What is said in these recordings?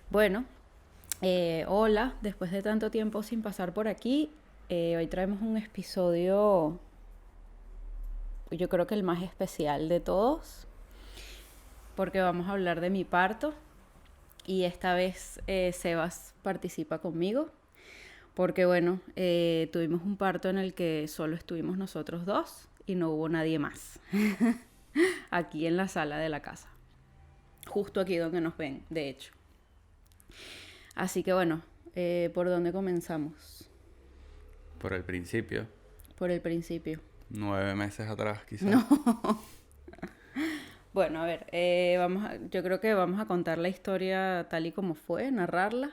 Bueno, hola, después de tanto tiempo sin pasar por aquí, hoy traemos un episodio, yo creo que el más especial de todos, porque vamos a hablar de mi parto y esta vez Sebas participa conmigo, porque bueno, tuvimos un parto en el que solo estuvimos nosotros dos y no hubo nadie más, aquí en la sala de la casa, justo aquí donde nos ven, de hecho. Así que bueno, ¿por dónde comenzamos? Por el principio, Por el principio. 9 meses atrás quizás. No. Bueno, a ver, yo creo que vamos a contar la historia tal y como fue, narrarla,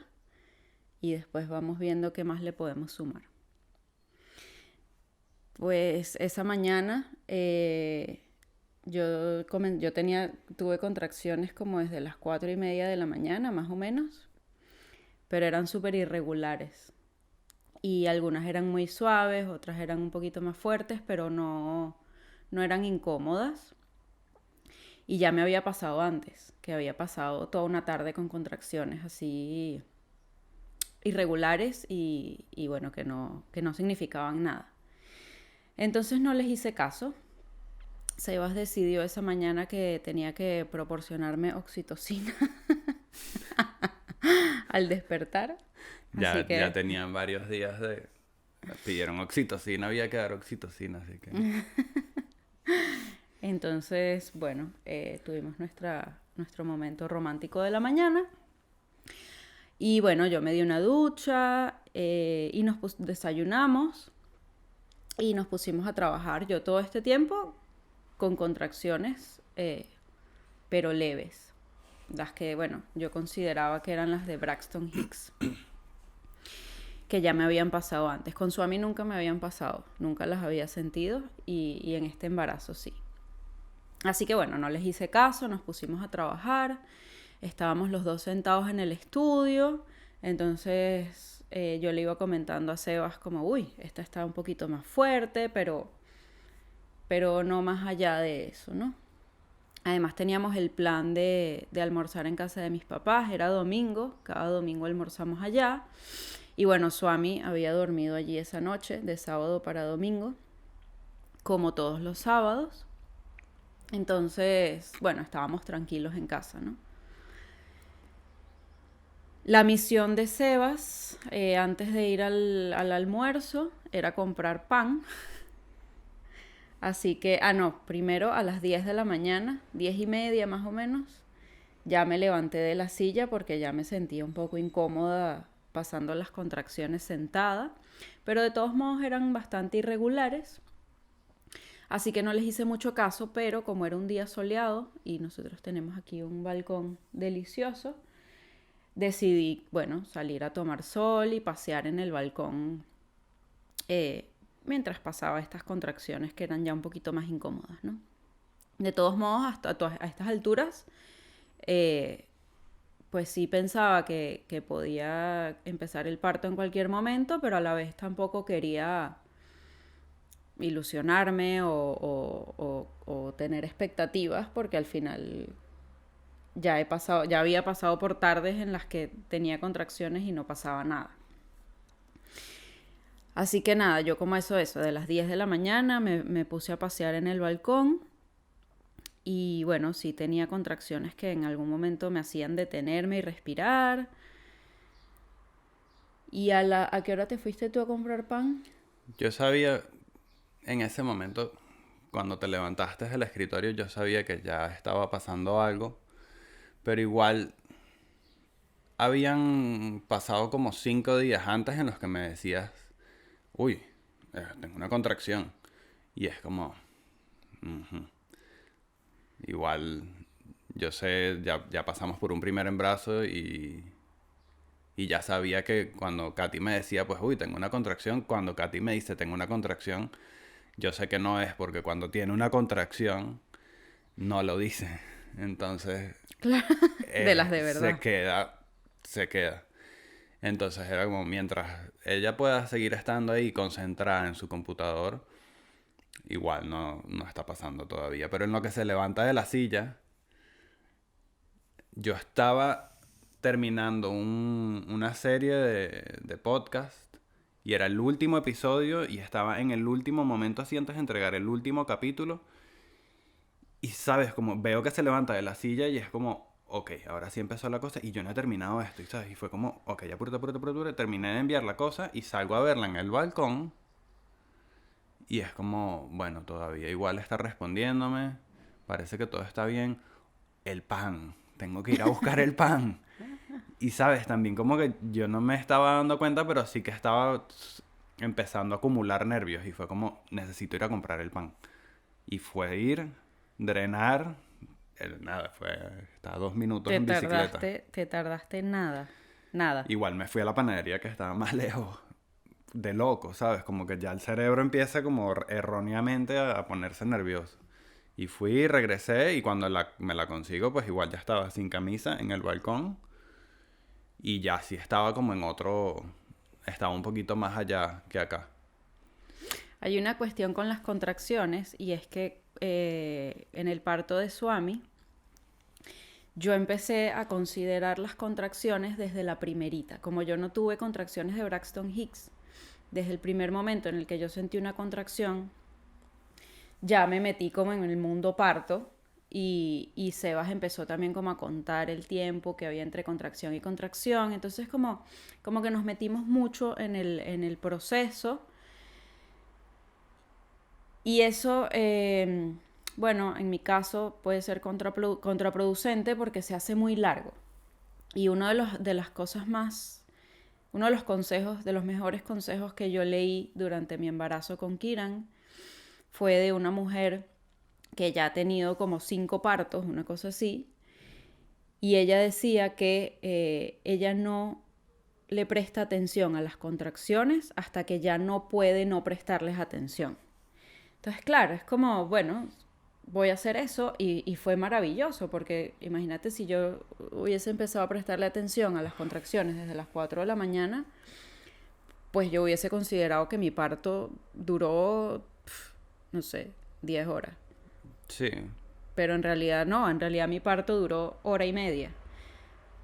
y después vamos viendo qué más le podemos sumar. Pues esa mañana tuve contracciones como desde las 4:30 de la mañana, más o menos, pero eran súper irregulares. Y algunas eran muy suaves, otras eran un poquito más fuertes, pero no eran incómodas. Y ya me había pasado antes, que había pasado toda una tarde con contracciones así irregulares y bueno, que no significaban nada. Entonces no les hice caso. Sebas decidió esa mañana que tenía que proporcionarme oxitocina al despertar. Así Ya que tenían varios días de... Pidieron oxitocina, había que dar oxitocina, así que... entonces, bueno, tuvimos nuestro momento romántico de la mañana. Y bueno, yo me di una ducha y desayunamos y nos pusimos a trabajar. Yo todo este tiempo con contracciones, pero leves. Las que, bueno, yo consideraba que eran las de Braxton Hicks, que ya me habían pasado antes. Con Suami nunca me habían pasado, nunca las había sentido y en este embarazo sí. Así que bueno, no les hice caso, nos pusimos a trabajar. Estábamos los dos sentados en el estudio. Entonces yo le iba comentando a Sebas como, uy, esta está un poquito más fuerte, pero no más allá de eso, ¿no? Además teníamos el plan de almorzar en casa de mis papás, era domingo, cada domingo almorzamos allá. Y bueno, Swami había dormido allí esa noche, de sábado para domingo, como todos los sábados. Entonces, bueno, estábamos tranquilos en casa, ¿no? La misión de Sebas, antes de ir al almuerzo, era comprar pan. Así que, no, primero a las 10 de la mañana, 10:30 más o menos, ya me levanté de la silla porque ya me sentía un poco incómoda pasando las contracciones sentada, pero de todos modos eran bastante irregulares. Así que no les hice mucho caso, pero como era un día soleado y nosotros tenemos aquí un balcón delicioso, decidí, bueno, salir a tomar sol y pasear en el balcón eh, mientras pasaba estas contracciones que eran ya un poquito más incómodas, ¿no? De todos modos, a estas alturas, eh, pues sí pensaba que podía empezar el parto en cualquier momento, pero a la vez tampoco quería ilusionarme o tener expectativas, porque al final ya había pasado por tardes en las que tenía contracciones y no pasaba nada. Así que nada, yo como eso, de las 10 de la mañana me puse a pasear en el balcón y bueno, sí tenía contracciones que en algún momento me hacían detenerme y respirar. ¿Y a qué hora te fuiste tú a comprar pan? Yo sabía, en ese momento, cuando te levantaste del escritorio, yo sabía que ya estaba pasando algo. Pero igual, habían pasado como 5 días antes en los que me decías, uy, tengo una contracción. Y es como, ujú. Igual, yo sé, ya pasamos por un primer embarazo y ya sabía que cuando Katy me decía, pues, uy, tengo una contracción, cuando Katy me dice, tengo una contracción, yo sé que no es porque cuando tiene una contracción, no lo dice. Entonces, Claro, de las de se verdad. queda, se queda. Entonces era como mientras ella pueda seguir estando ahí concentrada en su computador, igual no está pasando todavía. Pero en lo que se levanta de la silla, yo estaba terminando una serie de podcast y era el último episodio y estaba en el último momento así antes de entregar el último capítulo y sabes, como veo que se levanta de la silla y es como, ok, ahora sí empezó la cosa y yo no he terminado esto, y sabes, y fue como, ok, apúrate, terminé de enviar la cosa y salgo a verla en el balcón y es como, bueno, todavía igual está respondiéndome, parece que todo está bien, el pan, tengo que ir a buscar el pan. Y sabes, también como que yo no me estaba dando cuenta, pero sí que estaba empezando a acumular nervios. Y fue como, necesito ir a comprar el pan. Y fue ir, drenar, nada, estaba 2 minutos en bicicleta. Te tardaste nada. Nada. Igual me fui a la panadería que estaba más lejos. De loco, ¿sabes? Como que ya el cerebro empieza como erróneamente a ponerse nervioso. Y fui, regresé y cuando me la consigo, pues igual ya estaba sin camisa en el balcón. Y ya sí estaba como en otro... Estaba un poquito más allá que acá. Hay una cuestión con las contracciones y es que en el parto de Swami yo empecé a considerar las contracciones desde la primerita. Como yo no tuve contracciones de Braxton Hicks, desde el primer momento en el que yo sentí una contracción, ya me metí como en el mundo parto y Sebas empezó también como a contar el tiempo que había entre contracción y contracción. Entonces como que nos metimos mucho en el proceso. Y eso, bueno, en mi caso puede ser contraproducente porque se hace muy largo. Y uno de las cosas más, uno de los consejos, de los mejores consejos que yo leí durante mi embarazo con Kiran fue de una mujer que ya ha tenido como 5 partos, una cosa así, y ella decía que ella no le presta atención a las contracciones hasta que ya no puede no prestarles atención. Entonces, claro, es como, bueno, voy a hacer eso y fue maravilloso porque imagínate si yo hubiese empezado a prestarle atención a las contracciones desde las 4 de la mañana, pues yo hubiese considerado que mi parto duró, no sé, 10 horas. Sí. Pero en realidad no, en realidad mi parto duró 1 hora y media.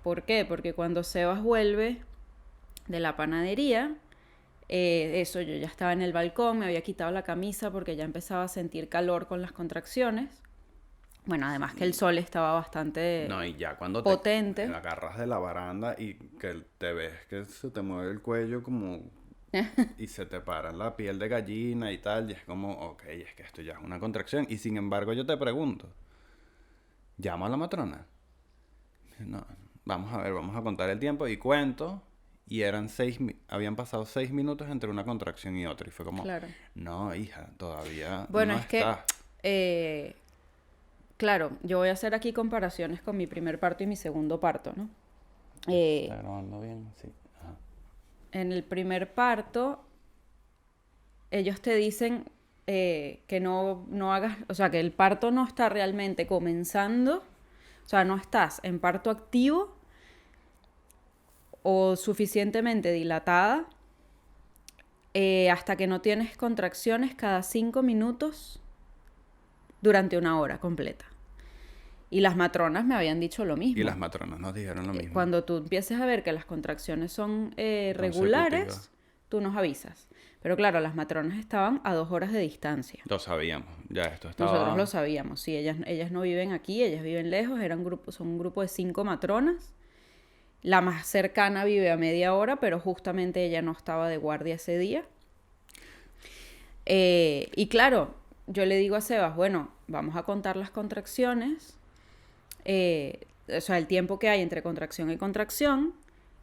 ¿Por qué? Porque cuando Sebas vuelve de la panadería, eso, yo ya estaba en el balcón, me había quitado la camisa porque ya empezaba a sentir calor con las contracciones. Bueno, además que el sol estaba bastante No, y ya cuando potente. te agarras de la baranda y que te ves que se te mueve el cuello como... y se te para la piel de gallina y tal, y es como, ok, es que esto ya es una contracción. Y sin embargo yo te pregunto, ¿llamo a la matrona? No, vamos a ver, vamos a contar el tiempo y cuento... Y habían pasado 6 minutos entre una contracción y otra. Y fue como, Claro. no, hija, todavía Bueno, no es está. que, claro, yo voy a hacer aquí comparaciones con mi primer parto y mi segundo parto, ¿no? ¿Está grabando bien? Sí. Ajá. En el primer parto, ellos te dicen que no hagas, o sea, que el parto no está realmente comenzando, o sea, no estás en parto activo o suficientemente dilatada hasta que no tienes contracciones cada 5 minutos durante 1 hora completa. Y las matronas me habían dicho lo mismo. Y las matronas nos dijeron lo mismo. Cuando tú empieces a ver que las contracciones son regulares, tú nos avisas. Pero claro, las matronas estaban a 2 horas de distancia. Lo sabíamos, ya esto estaba... Nosotros lo sabíamos, sí, ellas no viven aquí, ellas viven lejos, son un grupo de 5 matronas. La más cercana vive a media hora, pero justamente ella no estaba de guardia ese día. Y claro, yo le digo a Sebas, bueno, vamos a contar las contracciones, o sea, el tiempo que hay entre contracción y contracción,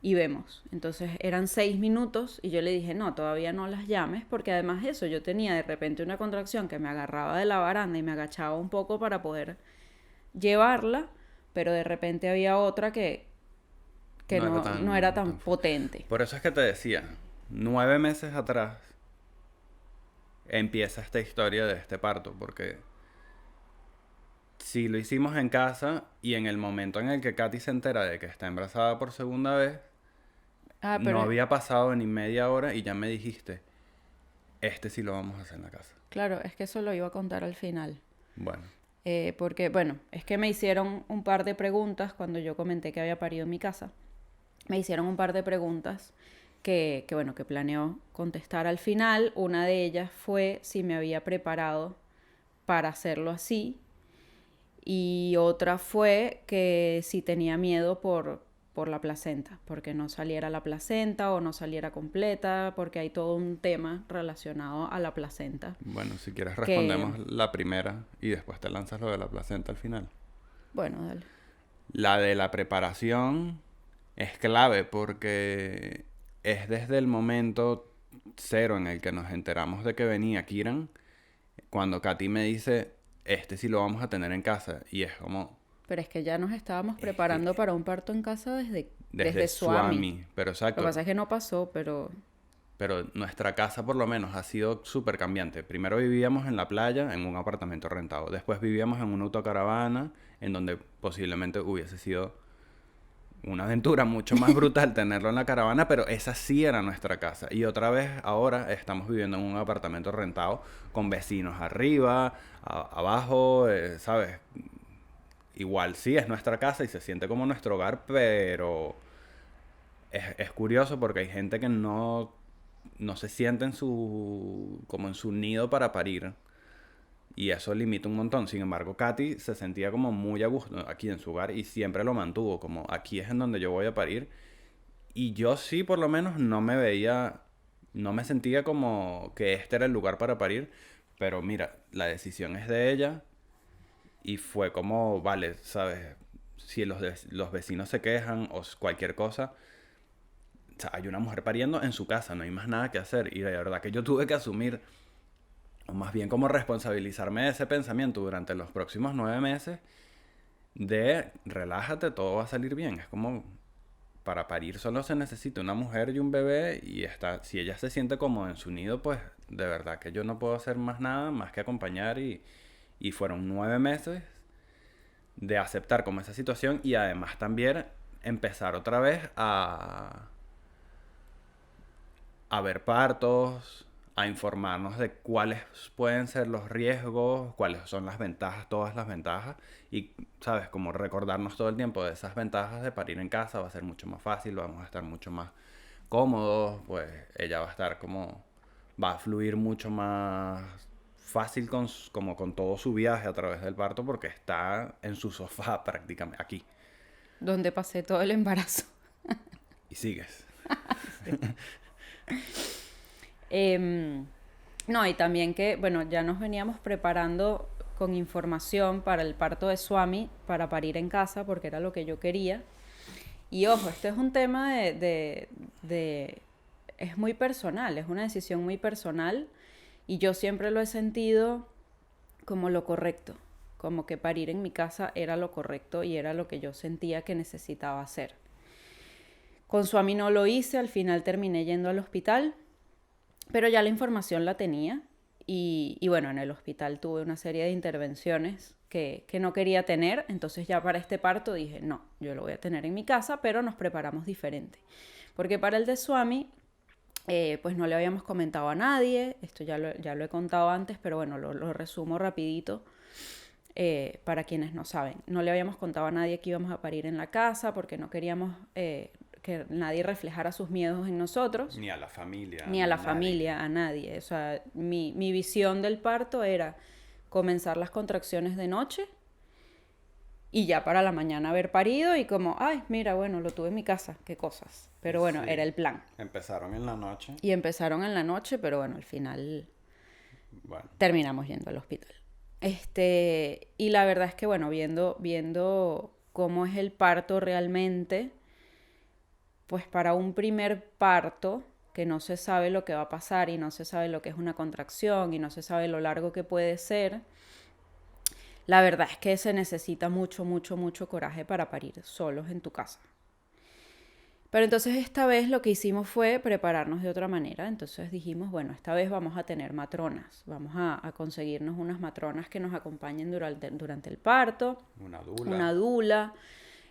y vemos. Entonces eran 6 minutos y yo le dije, no, todavía no las llames, porque además eso, yo tenía de repente una contracción que me agarraba de la baranda y me agachaba un poco para poder llevarla, pero de repente había otra que no era tan potente. Por eso es que te decía, 9 meses atrás empieza esta historia de este parto, porque si lo hicimos en casa y en el momento en el que Katy se entera de que está embarazada por segunda vez, no había pasado ni media hora y ya me dijiste, sí lo vamos a hacer en la casa. Claro, es que eso lo iba a contar al final. Bueno. Porque, bueno, es que me hicieron un par de preguntas cuando yo comenté que había parido en mi casa. me hicieron un par de preguntas bueno, que planeo contestar al final. Una de ellas fue si me había preparado para hacerlo así. Y otra fue que si tenía miedo por la placenta, porque no saliera la placenta o no saliera completa, porque hay todo un tema relacionado a la placenta. Bueno, si quieres Que, respondemos la primera y después te lanzas lo de la placenta al final. bueno, dale. La de la preparación es clave porque es desde el momento cero en el que nos enteramos de que venía Kiran, cuando Katy me dice, este sí lo vamos a tener en casa. Y es como, Pero es que ya nos estábamos es preparando que para un parto en casa desde desde Swami. Swami. Pero Lo que exacto, pasa es que no pasó, pero nuestra casa por lo menos ha sido súper cambiante. Primero vivíamos en la playa, en un apartamento rentado. Después vivíamos en una autocaravana, en donde posiblemente hubiese sido una aventura mucho más brutal tenerlo en la caravana, pero esa sí era nuestra casa. Y otra vez ahora estamos viviendo en un apartamento rentado con vecinos arriba, abajo, ¿sabes? Igual sí es nuestra casa y se siente como nuestro hogar, pero es curioso porque hay gente que no se siente en como en su nido para parir. Y eso limita un montón. Sin embargo, Katy se sentía como muy a gusto aquí en su hogar y siempre lo mantuvo. Como aquí es en donde yo voy a parir. Y yo sí, por lo menos, no me sentía como que este era el lugar para parir. Pero mira, la decisión es de ella. Y fue como, vale, ¿sabes? Si los vecinos se quejan o cualquier cosa, o sea, hay una mujer pariendo en su casa, no hay más nada que hacer. Y de verdad que yo tuve que asumir, o más bien como responsabilizarme de ese pensamiento durante los próximos 9 meses, de relájate, todo va a salir bien. Es como, para parir solo se necesita una mujer y un bebé, y si ella se siente como en su nido, pues de verdad que yo no puedo hacer más nada más que acompañar, y fueron 9 meses de aceptar como esa situación y además también empezar otra vez a ver partos, a informarnos de cuáles pueden ser los riesgos, cuáles son las ventajas, todas las ventajas, y, ¿sabes? Como recordarnos todo el tiempo de esas ventajas de parir en casa. Va a ser mucho más fácil, vamos a estar mucho más cómodos, pues ella va a estar como, va a fluir mucho más fácil como con todo su viaje a través del parto porque está en su sofá prácticamente, aquí, donde pasé todo el embarazo. y sigues. No, y también que, bueno, ya nos veníamos preparando con información para el parto de Swami, para parir en casa, porque era lo que yo quería. Y ojo, este es un tema es muy personal, es una decisión muy personal, y yo siempre lo he sentido como lo correcto, como que parir en mi casa era lo correcto y era lo que yo sentía que necesitaba hacer. Con Swami no lo hice, al final terminé yendo al hospital, pero ya la información la tenía, y bueno, en el hospital tuve una serie de intervenciones que no quería tener. Entonces ya para este parto dije, no, yo lo voy a tener en mi casa, pero nos preparamos diferente. Porque para el de Swami, pues no le habíamos comentado a nadie. Esto ya lo he contado antes, pero bueno, lo resumo rapidito. Para quienes no saben, no le habíamos contado a nadie que íbamos a parir en la casa, porque no queríamos que nadie reflejara sus miedos en nosotros. Ni a la familia, Ni a ni la a nadie. familia, a nadie. O sea, mi visión del parto era comenzar las contracciones de noche y ya para la mañana haber parido, y como, ay, mira, bueno, lo tuve en mi casa, qué cosas. Pero bueno, Sí. era el plan. Empezaron en la noche. Y empezaron en la noche, pero bueno, al final Bueno, terminamos yendo al hospital. Y la verdad es que, bueno, viendo cómo es el parto realmente, pues para un primer parto, que no se sabe lo que va a pasar y no se sabe lo que es una contracción y no se sabe lo largo que puede ser, la verdad es que se necesita mucho, mucho, mucho coraje para parir solos en tu casa. Pero entonces esta vez lo que hicimos fue prepararnos de otra manera. Entonces dijimos, bueno, esta vez vamos a tener matronas. Vamos a conseguirnos unas matronas que nos acompañen durante el parto. una dula. Una dula.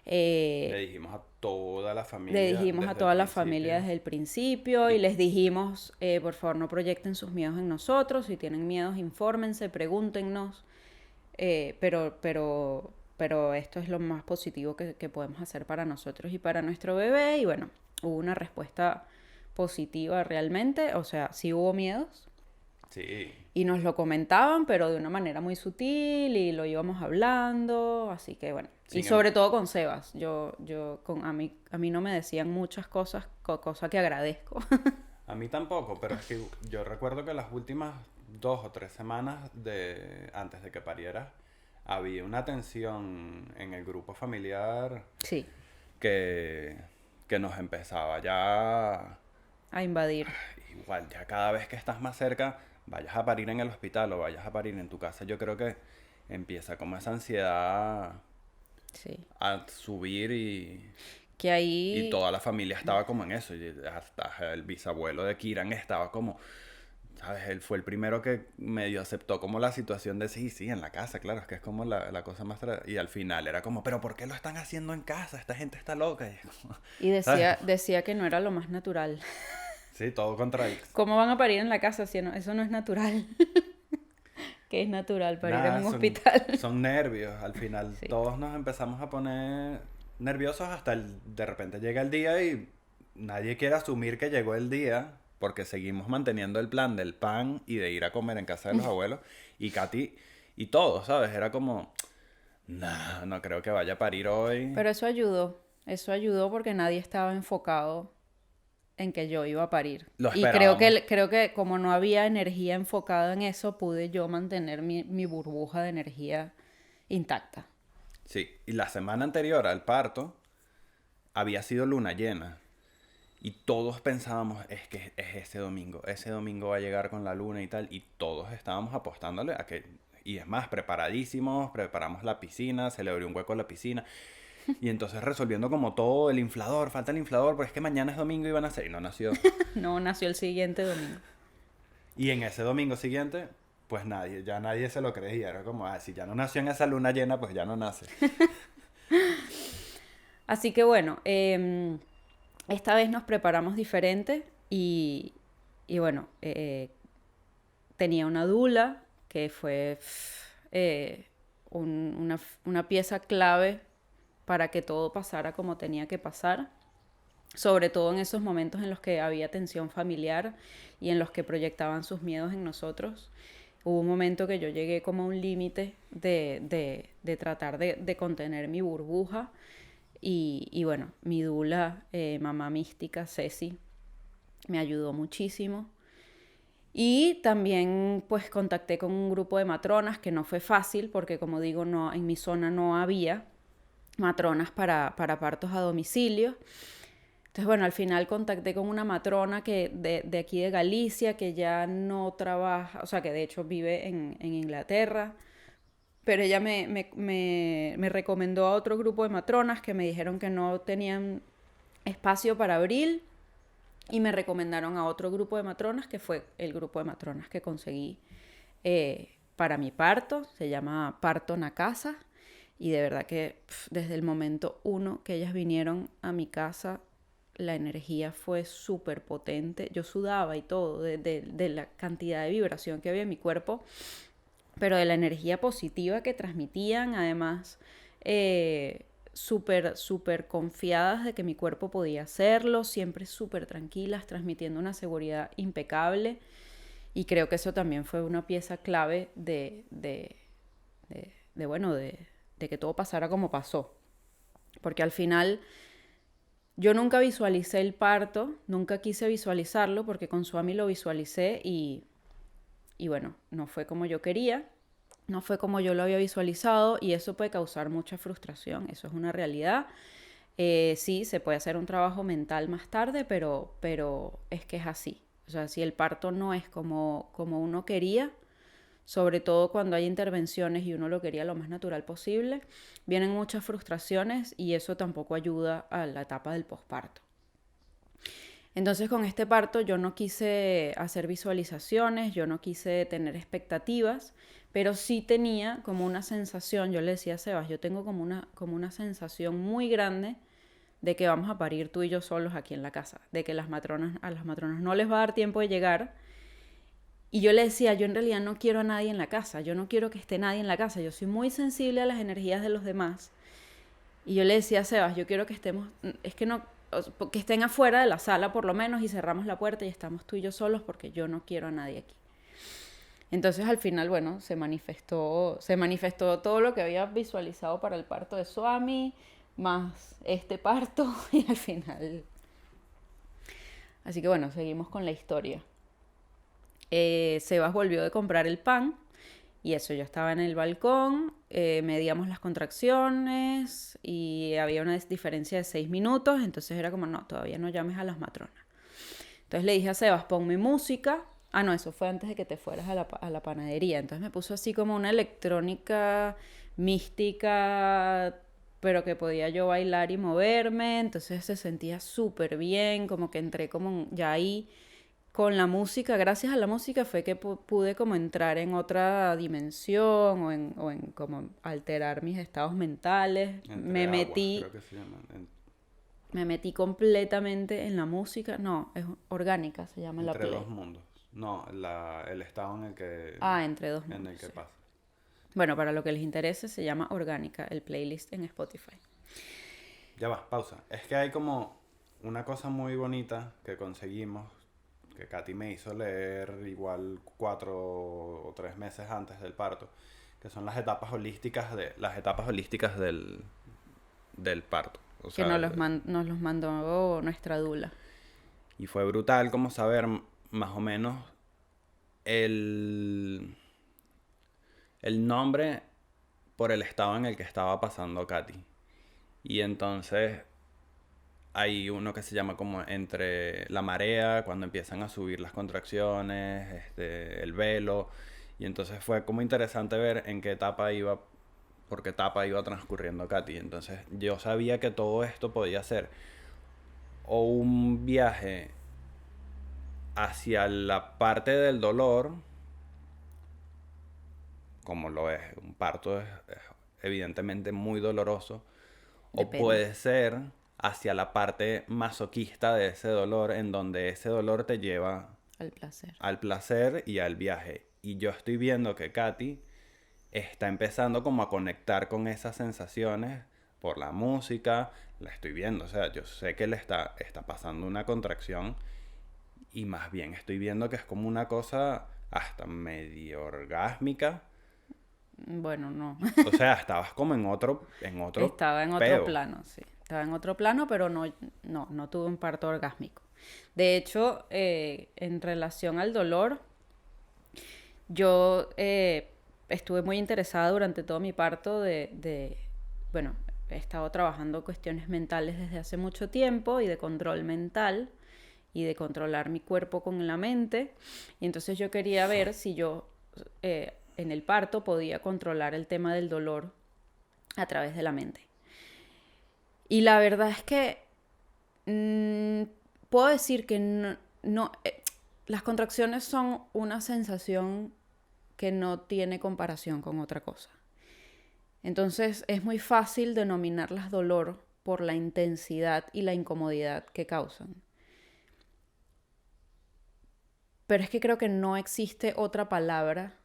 Le dijimos a toda la familia. Le dijimos a desde toda el la familia desde el principio y les dijimos, por favor, no proyecten sus miedos en nosotros. Si tienen miedos, infórmense, pregúntenos. Pero pero esto es lo más positivo que podemos hacer para nosotros y para nuestro bebé. Y bueno, hubo una respuesta positiva realmente, o sea, sí hubo miedos. Sí. Y nos lo comentaban, pero de una manera muy sutil y lo íbamos hablando, así que bueno. Y Sin sobre em- todo con Sebas, a mí no me decían muchas cosas, cosa que agradezco. A mí tampoco, pero es que yo recuerdo que las últimas 2 o 3 semanas antes de que parieras, había una tensión en el grupo familiar Sí, que, que nos empezaba ya, a invadir. igual, ya cada vez que estás más cerca, vayas a parir en el hospital o vayas a parir en tu casa, yo creo que empieza como esa ansiedad Sí. a subir Que y ahí, toda la familia estaba como en eso. Y hasta el bisabuelo de Kiran estaba como, ¿sabes? Él fue el primero que medio aceptó como la situación de sí, sí, en la casa, claro, es que es como la cosa más... Y al final era como, pero ¿por qué lo están haciendo en casa? Esta gente está loca. Y es como, y ¿sabes? decía que no era lo más natural. Sí, todo contradictorio. ¿Cómo van a parir en la casa si eso no es natural? Que es natural parir en Nada, un son, hospital. son nervios. Al final Sí. todos nos empezamos a poner nerviosos hasta de repente llega el día y nadie quiere asumir que llegó el día porque seguimos manteniendo el plan del pan y de ir a comer en casa de los abuelos. Y Katy y todos, ¿sabes? Era como, no, no creo que vaya a parir hoy. Pero eso ayudó porque nadie estaba enfocado en que yo iba a parir. Lo Y esperábamos. creo que como no había energía enfocada en eso, pude yo mantener mi burbuja de energía intacta. Sí, y la semana anterior al parto había sido luna llena. Y todos pensábamos, es que es ese domingo va a llegar con la luna y tal, y todos estábamos apostándole a que, y es más, preparadísimos, preparamos la piscina, se le abrió un hueco a la piscina, y entonces resolviendo como todo, el inflador, falta el inflador, pero es que mañana es domingo y van a nacer, y no nació. No nació el siguiente domingo. Y en ese domingo siguiente, pues ya nadie se lo creía, era como, si ya no nació en esa luna llena, pues ya no nace. Así que bueno, esta vez nos preparamos diferente y bueno, tenía una dula que fue una pieza clave para que todo pasara como tenía que pasar, sobre todo en esos momentos en los que había tensión familiar y en los que proyectaban sus miedos en nosotros. Hubo un momento que yo llegué como a un límite de tratar de contener mi burbuja y bueno, mi dula, mamá mística, Ceci, me ayudó muchísimo. Y también pues contacté con un grupo de matronas que no fue fácil porque como digo, no, en mi zona no había matronas para partos a domicilio. Entonces, bueno, al final contacté con una matrona de aquí de Galicia que ya no trabaja, o sea, que de hecho vive en Inglaterra, pero ella me recomendó a otro grupo de matronas que me dijeron que no tenían espacio para abril y me recomendaron a otro grupo de matronas que fue el grupo de matronas que conseguí para mi parto, se llama Parto na Casa y de verdad que desde el momento uno que ellas vinieron a mi casa la energía fue súper potente, yo sudaba y todo de la cantidad de vibración que había en mi cuerpo, pero de la energía positiva que transmitían, además súper confiadas de que mi cuerpo podía hacerlo, siempre súper tranquilas, transmitiendo una seguridad impecable. Y creo que eso también fue una pieza clave bueno, de que todo pasara como pasó. Porque al final yo nunca visualicé el parto, nunca quise visualizarlo porque con Suami lo visualicé y bueno, no fue como yo quería, no fue como yo lo había visualizado y eso puede causar mucha frustración, eso es una realidad. Sí, se puede hacer un trabajo mental más tarde, pero es que es así. O sea, si el parto no es como uno quería, sobre todo cuando hay intervenciones y uno lo quería lo más natural posible, vienen muchas frustraciones y eso tampoco ayuda a la etapa del posparto. Entonces con este parto yo no quise hacer visualizaciones, yo no quise tener expectativas, pero sí tenía como una sensación, yo le decía a Sebas, yo tengo como una sensación muy grande de que vamos a parir tú y yo solos aquí en la casa, de que a las matronas no les va a dar tiempo de llegar Y yo le decía, yo en realidad no quiero a nadie en la casa, yo no quiero que esté nadie en la casa, yo soy muy sensible a las energías de los demás. Y yo le decía a Sebas, yo quiero que estemos, es que no, que estén afuera de la sala por lo menos y cerramos la puerta y estamos tú y yo solos porque yo no quiero a nadie aquí. Entonces al final, bueno, se manifestó todo lo que había visualizado para el parto de Swami, más este parto y al final. Así que bueno, seguimos con la historia. Sebas volvió de comprar el pan y eso, yo estaba en el balcón, medíamos las contracciones y había una diferencia de 6 minutos, entonces era como, no, todavía no llames a las matronas. Entonces le dije a Sebas, ponme música. Ah, no, eso fue antes de que te fueras a la panadería. Entonces me puso así como una electrónica mística, pero que podía yo bailar y moverme. Entonces se sentía súper bien, como que entré como ya ahí con la música. Gracias a la música fue que pude como entrar en otra dimensión o en como alterar mis estados mentales. Entre aguas, creo que se llama. Me metí completamente en la música. No, es orgánica, se llama la Entre play. dos mundos. No, el estado en el que... Entre dos En mundos, el que sí. pasa. Bueno, para lo que les interese, se llama Orgánica, el playlist en Spotify. Ya va, pausa. Es que hay como una cosa muy bonita que conseguimos, que Katy me hizo leer igual 4 o 3 meses antes del parto, que son las etapas holísticas del parto. O Que sea, nos los mandó nuestra dula. y fue brutal como saber más o menos el, el nombre por el estado en el que estaba pasando Katy. Y entonces hay uno que se llama como entre la marea, cuando empiezan a subir las contracciones, el velo. Y entonces fue como interesante ver en qué etapa iba, por qué etapa iba transcurriendo Katy. Entonces yo sabía que todo esto podía ser o un viaje hacia la parte del dolor, como lo es, un parto es evidentemente muy doloroso, o Depende. puede ser hacia la parte masoquista de ese dolor, en donde ese dolor te lleva Al placer. al placer y al viaje. Y yo estoy viendo que Katy está empezando como a conectar con esas sensaciones por la música, la estoy viendo, o sea, yo sé que le está pasando una contracción y más bien estoy viendo que es como una cosa hasta medio orgásmica. Bueno, no. O sea, estabas como en otro Estaba en otro peo. plano, sí. Estaba en otro plano, pero no tuve un parto orgásmico. De hecho, en relación al dolor, yo estuve muy interesada durante todo mi parto bueno, he estado trabajando cuestiones mentales desde hace mucho tiempo y de control mental y de controlar mi cuerpo con la mente. Y entonces yo quería ver si yo en el parto podía controlar el tema del dolor a través de la mente. Y la verdad es que puedo decir que las contracciones son una sensación que no tiene comparación con otra cosa. Entonces es muy fácil denominarlas dolor por la intensidad y la incomodidad que causan. Pero es que creo que no existe otra palabra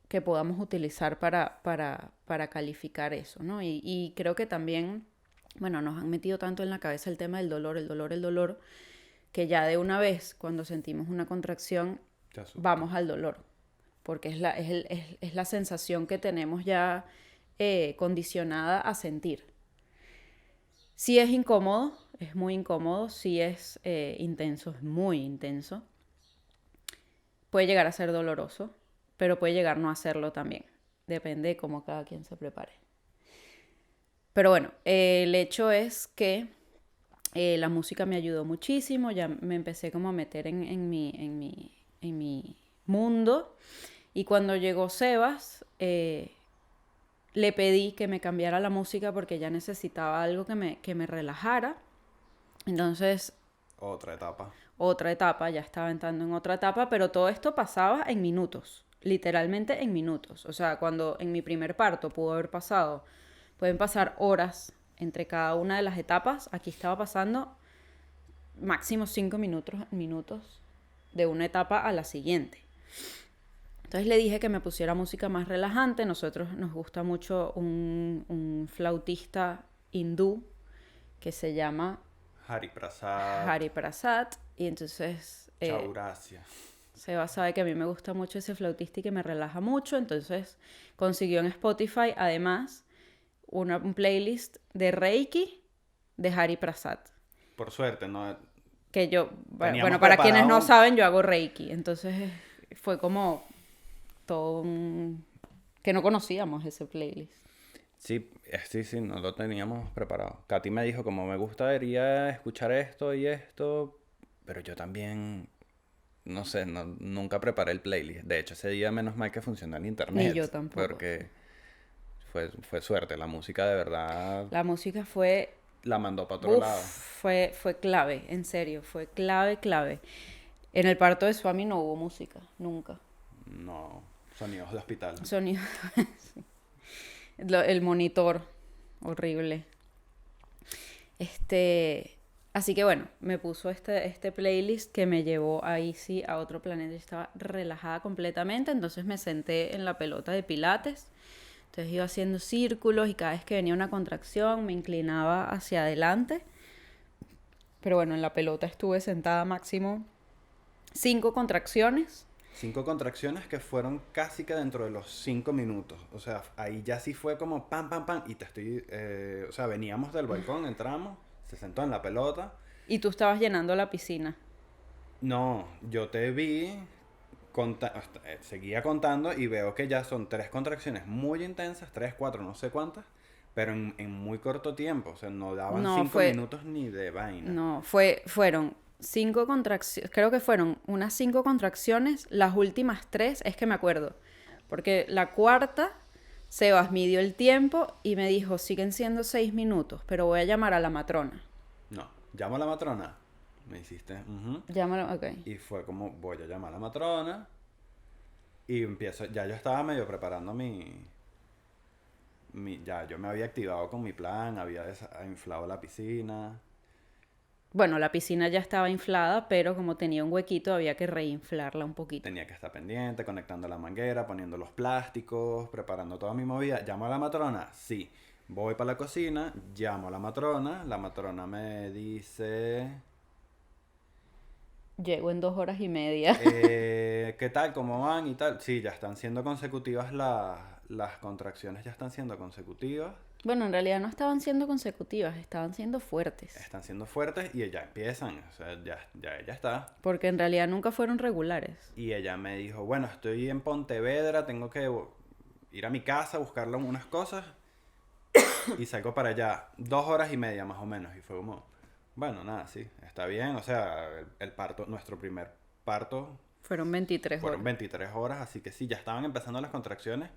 que podamos utilizar para calificar eso, ¿no? Y creo que también, bueno, nos han metido tanto en la cabeza el tema del dolor, el dolor, el dolor, que ya de una vez, cuando sentimos una contracción, vamos al dolor. Porque es la sensación que tenemos ya condicionada a sentir. Si es incómodo, es muy incómodo. Si es intenso, es muy intenso. Puede llegar a ser doloroso, pero puede llegar no a serlo también. Depende de cómo cada quien se prepare. Pero bueno, el hecho es que la música me ayudó muchísimo. Ya me empecé como a meter en mi mundo. Y cuando llegó Sebas, le pedí que me cambiara la música porque ya necesitaba algo que me relajara. Entonces, otra etapa, ya estaba entrando en otra etapa, pero todo esto pasaba en minutos, literalmente en minutos. O sea, cuando en mi primer parto pueden pasar horas entre cada una de las etapas, aquí estaba pasando máximo 5 minutos de una etapa a la siguiente. Entonces le dije que me pusiera música más relajante. Nosotros nos gusta mucho un flautista hindú que se llama Hari Prasad. Y entonces Chaurasia. Seba sabe que a mí me gusta mucho ese flautista y que me relaja mucho. Entonces consiguió en Spotify además un playlist de Reiki de Hari Prasad. Por suerte, ¿no? Que yo, Teníamos bueno, para quienes no preparado- saben, yo hago Reiki. Entonces fue como todo que no conocíamos ese playlist. Sí, sí, no lo teníamos preparado. Katy me dijo, como me gustaría escuchar esto y esto, pero yo también, no sé, nunca preparé el playlist. De hecho, ese día menos mal que funcionó el internet. Ni yo tampoco. Porque fue suerte, la música de verdad La música fue, la mandó para otro lado. fue clave, en serio, fue clave. En el parto de Swami no hubo música, nunca. No, sonidos de hospital. Sonido, sí. El monitor, horrible. Así que bueno, me puso este playlist que me llevó ahí sí a otro planeta. Yo estaba relajada completamente, entonces me senté en la pelota de pilates. Entonces iba haciendo círculos y cada vez que venía una contracción me inclinaba hacia adelante. Pero bueno, en la pelota estuve sentada máximo 5 contracciones. 5 contracciones que fueron casi que dentro de los 5 minutos. O sea, ahí ya sí fue como pam, pam, pam. Y o sea, veníamos del balcón, entramos, se sentó en la pelota. Y tú estabas llenando la piscina. No, yo te vi, seguía contando y veo que ya son 3 contracciones muy intensas, 3, 4, no sé cuántas, pero en muy corto tiempo. O sea, no daban No, 5 fue- minutos ni de vaina. No, fueron 5 contracciones, creo que fueron unas 5 contracciones, las últimas 3 es que me acuerdo, porque la cuarta, Sebas midió el tiempo y me dijo, siguen siendo 6 minutos, pero voy a llamar a la matrona. No, llamo a la matrona. Me hiciste, ujú. Llámalo, ok. Y fue como, voy a llamar a la matrona. Y empiezo, ya yo estaba medio preparando ya yo me había activado con mi plan, había inflado la piscina. Bueno, la piscina ya estaba inflada, pero como tenía un huequito había que reinflarla un poquito. Tenía que estar pendiente, conectando la manguera, poniendo los plásticos, preparando toda mi movida. ¿Llamo a la matrona? Sí. Voy para la cocina, llamo a la matrona me dice... Llego en 2 horas y media. ¿Qué tal? ¿Cómo van? Y tal. Sí, ya están siendo consecutivas las contracciones, ya están siendo consecutivas. Bueno, en realidad no estaban siendo consecutivas, estaban siendo fuertes. Están siendo fuertes y ya empiezan. O sea, ya ella está. Porque en realidad nunca fueron regulares. Y ella me dijo, bueno, estoy en Pontevedra, tengo que ir a mi casa, buscarle unas cosas. Y salgo para allá 2 horas y media más o menos. Y fue como, bueno, nada, sí, está bien. O sea, el parto, nuestro primer parto Fueron 23 fueron horas. 23 horas, así que sí, ya estaban empezando las contracciones.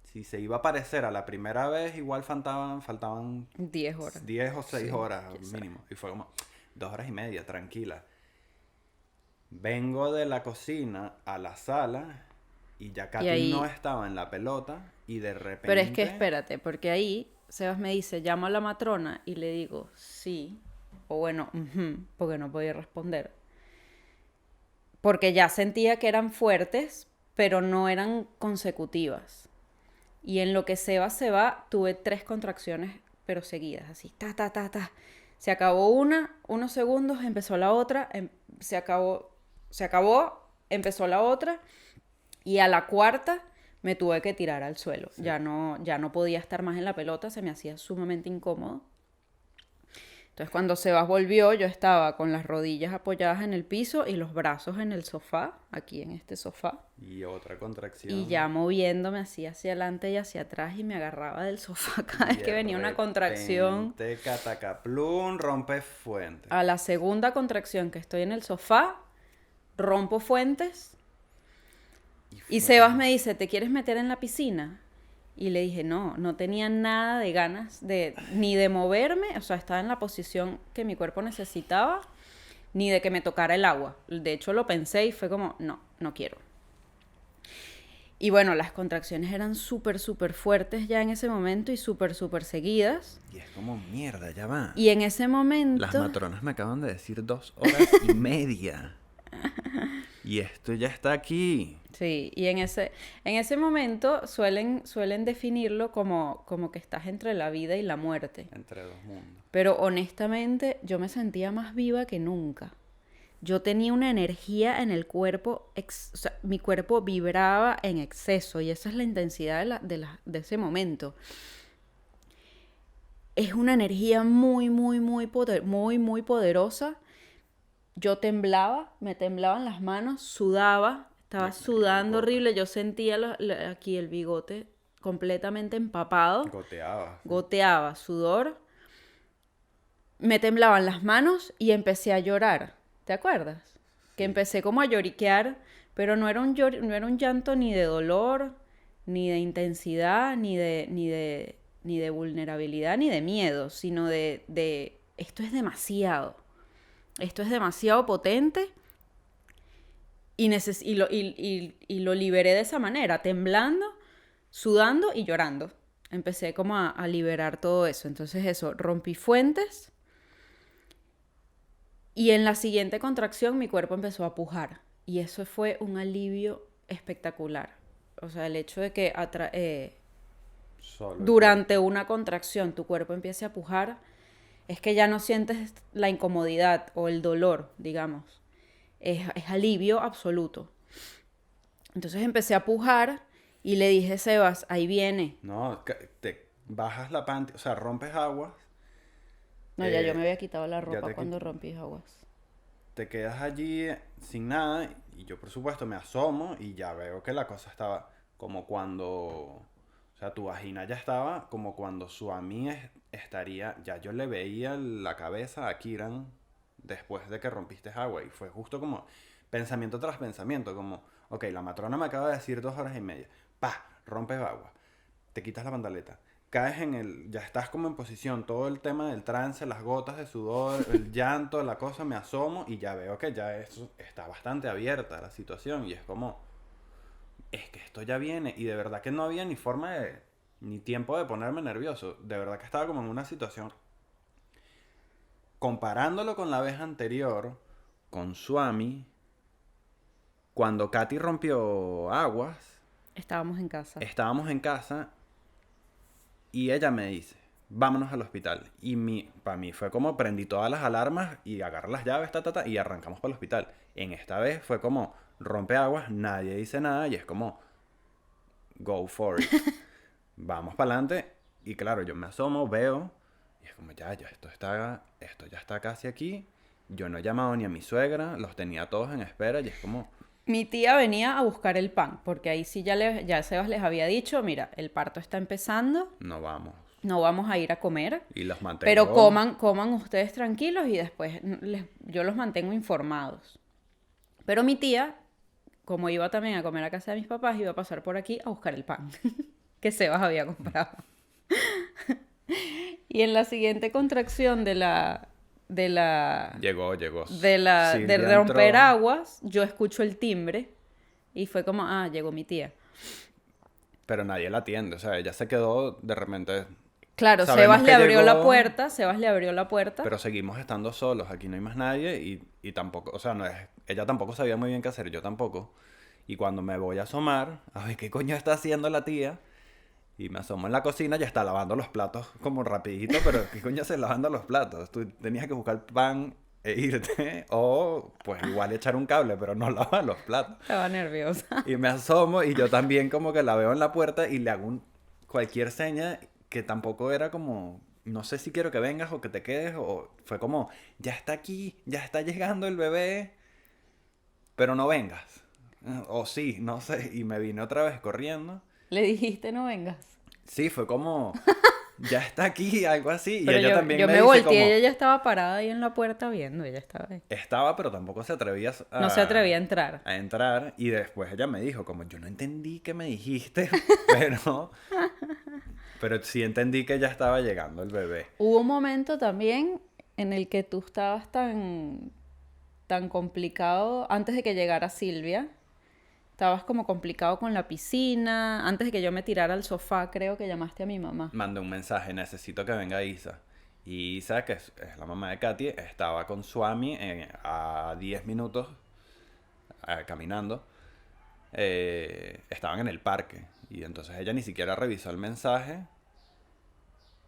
Si se iba a parecer a la primera vez, igual faltaban 10 horas. 10 o 6 Sí, horas quién sabe. mínimo. Y fue como 2 horas y media, tranquila. Vengo de la cocina a la sala y ya Katy ahí- no estaba en la pelota y de repente... Pero es que espérate, porque ahí Sebas me dice, llamo a la matrona y le digo, sí, o bueno, ujú, porque no podía responder. Porque ya sentía que eran fuertes, pero no eran consecutivas. Y en lo que Sebas se va, tuve 3 contracciones, pero seguidas, así, ta, ta, ta, ta. Se acabó una, unos segundos, empezó la otra, se acabó, empezó la otra, y a la cuarta me tuve que tirar al suelo. Sí. Ya no podía estar más en la pelota, se me hacía sumamente incómodo. Entonces cuando Sebas volvió, yo estaba con las rodillas apoyadas en el piso y los brazos en el sofá, aquí en este sofá. Y otra contracción. Y ya moviéndome así hacia adelante y hacia atrás y me agarraba del sofá cada vez que venía una contracción. De catacaplum, rompe fuente. A la segunda contracción que estoy en el sofá, rompo fuentes. Y fue- Sebas me dice, ¿te quieres meter en la piscina? Y le dije, no tenía nada de ganas ni de moverme, o sea, estaba en la posición que mi cuerpo necesitaba, ni de que me tocara el agua. De hecho, lo pensé y fue como, no quiero. Y bueno, las contracciones eran súper fuertes ya en ese momento y súper seguidas. Y es como, mierda, ya va. Y en ese momento... Las matronas me acaban de decir 2 horas y media. y esto ya está aquí. Sí, y en ese momento suelen definirlo como que estás entre la vida y la muerte. Entre dos mundos. Pero honestamente yo me sentía más viva que nunca. Yo tenía una energía en el cuerpo, o sea, mi cuerpo vibraba en exceso y esa es la intensidad de ese momento. Es una energía muy, muy, muy poderosa. Yo temblaba, me temblaban las manos, sudaba, estaba sudando horrible. Yo sentía aquí el bigote completamente empapado. Goteaba. Goteaba sudor. Me temblaban las manos y empecé a llorar. ¿Te acuerdas? Que empecé como a lloriquear, pero no era un llanto ni de dolor, ni de intensidad, ni de vulnerabilidad, ni de miedo, sino de esto es demasiado. Esto es demasiado potente y lo liberé de esa manera, temblando, sudando y llorando. Empecé como a liberar todo eso. Entonces eso, rompí fuentes y en la siguiente contracción mi cuerpo empezó a pujar. Y eso fue un alivio espectacular. O sea, el hecho de que durante una contracción tu cuerpo empiece a pujar, es que ya no sientes la incomodidad o el dolor, digamos. Es alivio absoluto. Entonces empecé a pujar y le dije, Sebas, ahí viene. No, te bajas la panty, o sea, rompes aguas. No, ya yo me había quitado la ropa cuando rompí aguas. Te quedas allí sin nada y yo, por supuesto, me asomo y ya veo que la cosa estaba como cuando... O sea, tu vagina ya estaba como cuando Swami estaría... Ya yo le veía la cabeza a Kiran después de que rompiste agua. Y fue justo como pensamiento tras pensamiento. Como, ok, la matrona me acaba de decir 2 horas y media. ¡Pah! Rompes agua. Te quitas la pantaleta. Caes en el... Ya estás como en posición. Todo el tema del trance, las gotas de sudor, el llanto, la cosa. Me asomo y ya veo que ya eso está bastante abierta la situación. Y es como... Es que esto ya viene. Y de verdad que no había ni forma de... Ni tiempo de ponerme nervioso. De verdad que estaba como en una situación... Comparándolo con la vez anterior, con Swami, cuando Katy rompió aguas, estábamos en casa y ella me dice, vámonos al hospital. Y para mí fue como prendí todas las alarmas y agarré las llaves, y arrancamos para el hospital. En esta vez fue como rompe aguas, nadie dice nada y es como go for it. Vamos para adelante. Y claro, yo me asomo, veo y es como ya esto ya está casi aquí. Yo no he llamado ni a mi suegra, los tenía todos en espera y es como... Mi tía venía a buscar el pan, porque ahí sí ya Sebas les había dicho, mira, el parto está empezando. No vamos a ir a comer. Y los mantengo... Pero coman ustedes tranquilos y después yo los mantengo informados. Pero mi tía, como iba también a comer a casa de mis papás, iba a pasar por aquí a buscar el pan que Sebas había comprado. Y en la siguiente contracción Llegó. de romper aguas, yo escucho el timbre y fue como, llegó mi tía. Pero nadie la atiende, o sea, ella se quedó de repente... Claro, Sebas le abrió la puerta. Pero seguimos estando solos, aquí no hay más nadie y tampoco, o sea, ella tampoco sabía muy bien qué hacer, yo tampoco. Y cuando me voy a asomar, a ver qué coño está haciendo la tía, y me asomo en la cocina, ya está lavando los platos como rapidito, pero ¿qué coño haces lavando los platos? Tú tenías que buscar pan e irte, o pues igual echar un cable, pero no lavar los platos. Estaba nerviosa. Y me asomo y yo también como que la veo en la puerta y le hago cualquier seña que tampoco era como, no sé si quiero que vengas o que te quedes, o fue como, ya está aquí, ya está llegando el bebé, pero no vengas. O sí, no sé, y me vine otra vez corriendo. ¿Le dijiste no vengas? Sí, fue como, ya está aquí, algo así. Pero y ella también yo me me dice volteé como... y ella estaba parada ahí en la puerta viendo, ella estaba ahí. Estaba, pero tampoco se atrevía No se atrevía a entrar. A entrar, y después ella me dijo, como, yo no entendí qué me dijiste, pero sí entendí que ya estaba llegando el bebé. Hubo un momento también en el que tú estabas tan complicado, antes de que llegara Silvia, estabas como complicado con la piscina, antes de que yo me tirara al sofá, creo que llamaste a mi mamá. Mandé un mensaje, necesito que venga Isa. Y Isa, que es la mamá de Katy, estaba con Swami a 10 minutos caminando, estaban en el parque. Y entonces ella ni siquiera revisó el mensaje.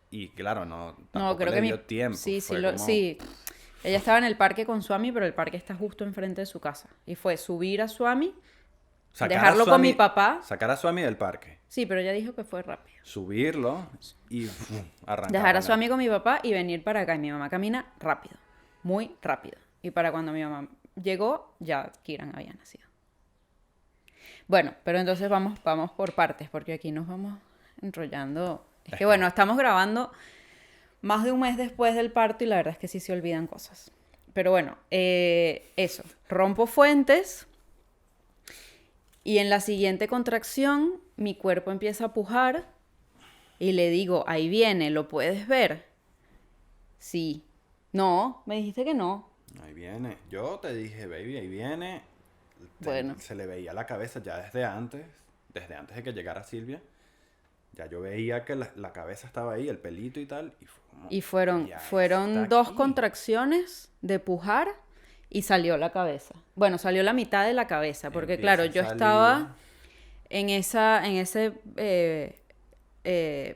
Y claro, no, No, tampoco creo le que dio tiempo. Sí, Fue como sí. Ella estaba en el parque con Swami, pero el parque está justo enfrente de su casa. Y fue subir a Swami, dejarlo con mi papá. sacar a Swami del parque, Sí, pero ella dijo que fue rápido. subirlo y arrancar Dejar a con él. Swami con mi papá y venir para acá. Y mi mamá camina rápido, muy rápido. Y para cuando mi mamá llegó, ya Kiran había nacido. Bueno, pero entonces vamos por partes, porque aquí nos vamos enrollando. Es que bueno, estamos grabando más de un mes después del parto y la verdad es que sí se olvidan cosas. Pero bueno, eso. Rompo fuentes y en la siguiente contracción mi cuerpo empieza a pujar y le digo, ahí viene, ¿lo puedes ver? Sí. No, me dijiste que no. Ahí viene. Yo te dije, baby, ahí viene. Bueno. Se le veía la cabeza ya desde antes de que llegara Silvia. Ya yo veía que la cabeza estaba ahí, el pelito y tal. Y, fue como, Y ya fueron está 2 aquí. contracciones de pujar y salió la cabeza. Bueno, salió la mitad de la cabeza, porque Empieza claro, a yo salir. estaba en ese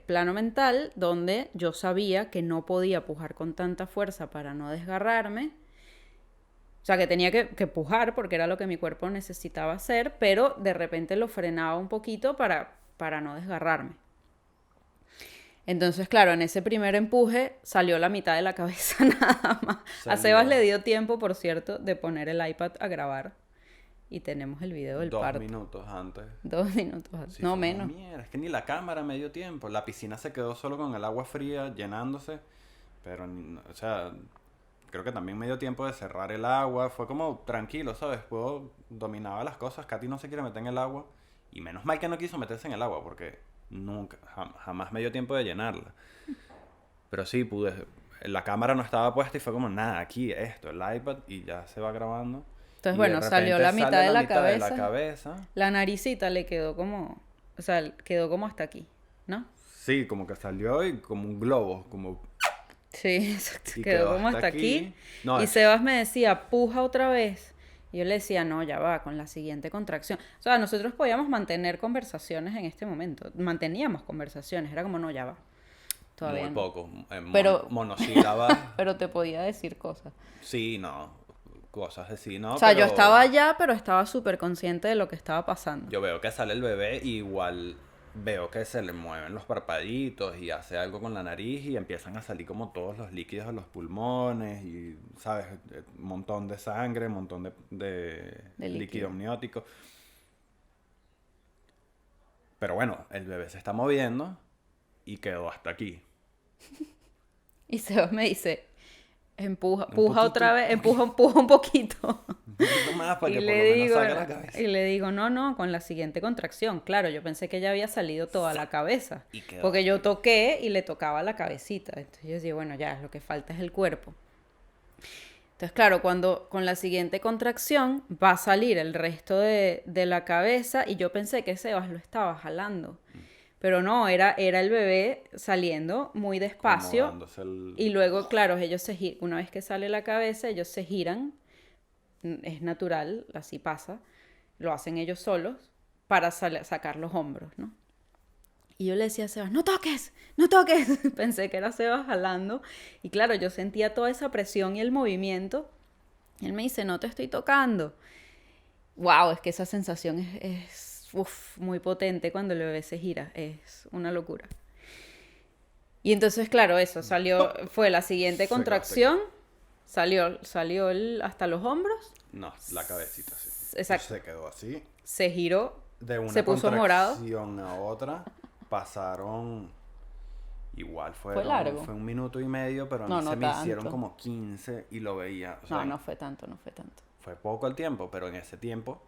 plano mental donde yo sabía que no podía pujar con tanta fuerza para no desgarrarme. O sea, que tenía que pujar porque era lo que mi cuerpo necesitaba hacer, pero de repente lo frenaba un poquito para no desgarrarme. Entonces, claro, en ese primer empuje salió la mitad de la cabeza nada más. A Sebas le dio tiempo, por cierto, de poner el iPad a grabar. Y tenemos el video del 2 parto. minutos antes. 2 minutos antes. Sí, No, fue menos. como, mierda, es que ni la cámara me dio tiempo. La piscina se quedó solo con el agua fría llenándose. Pero, o sea, creo que también me dio tiempo de cerrar el agua. Fue como tranquilo, ¿sabes? Dominaba las cosas. Katy no se quiere meter en el agua. Y menos mal que no quiso meterse en el agua porque nunca, jamás me dio tiempo de llenarla. Pero sí, la cámara no estaba puesta y fue como, nada, aquí esto, el iPad y ya se va grabando. Entonces, Y bueno, de salió repente la sale mitad de la mitad de cabeza. la cabeza. La naricita le quedó como... O sea, quedó como hasta aquí, ¿no? Sí, como que salió y como un globo, como... Sí, exacto. Y Quedó quedó como hasta hasta aquí. aquí. No, Y Sebas me decía, puja otra vez. Y yo le decía, no, ya va, con la siguiente contracción. O sea, nosotros podíamos mantener conversaciones en este momento. Manteníamos conversaciones. Era como, no, ya va. Todavía muy no. poco, Pero- monosílabas. Pero te podía decir cosas. Sí, no, cosas así, ¿no? O sea, yo Pero estaba allá, pero estaba súper consciente de lo que estaba pasando. yo veo que sale el bebé y igual veo que se le mueven los parpaditos y hace algo con la nariz y empiezan a salir como todos los líquidos de los pulmones y, ¿sabes? Un montón de sangre, un montón de líquido líquido. amniótico. Pero bueno, el bebé se está moviendo y quedó hasta aquí. Y Sebas me dice, empuja, Un puja otra poquito. vez, empuja un poquito. Un poquito más para Y que por le lo menos digo, saque la cabeza. y le digo, no, con la siguiente contracción. Claro, yo pensé que ya había salido toda la cabeza. Y quedó Porque yo aquí. toqué y le tocaba la cabecita. Entonces yo decía, bueno, ya, lo que falta es el cuerpo. Entonces, claro, cuando con la siguiente contracción va a salir el resto de la cabeza y yo pensé que Sebas lo estaba jalando. Pero no, era el bebé saliendo muy despacio. Acomodándose Y luego, claro, una vez que sale la cabeza, ellos se giran. Es natural, así pasa. Lo hacen ellos solos para sacar los hombros, ¿no? Y yo le decía a Sebas, no toques, no toques. Pensé que era Sebas jalando. Y claro, yo sentía toda esa presión y el movimiento. Y él me dice, no te estoy tocando. Wow, es que esa sensación es muy potente cuando el bebé se gira. Es una locura. Y entonces, claro, eso fue la siguiente Se quedó contracción. Salió hasta los hombros. No, la cabecita así. Exacto. Se quedó así. Se giró. De una Se puso morado. contracción a otra pasaron... Igual Fue largo. Fue 1 minuto y medio, pero a mí No, no se me hicieron tanto. como 15 y lo veía. O sea, No, no fue tanto, no fue tanto. fue poco el tiempo, pero en ese tiempo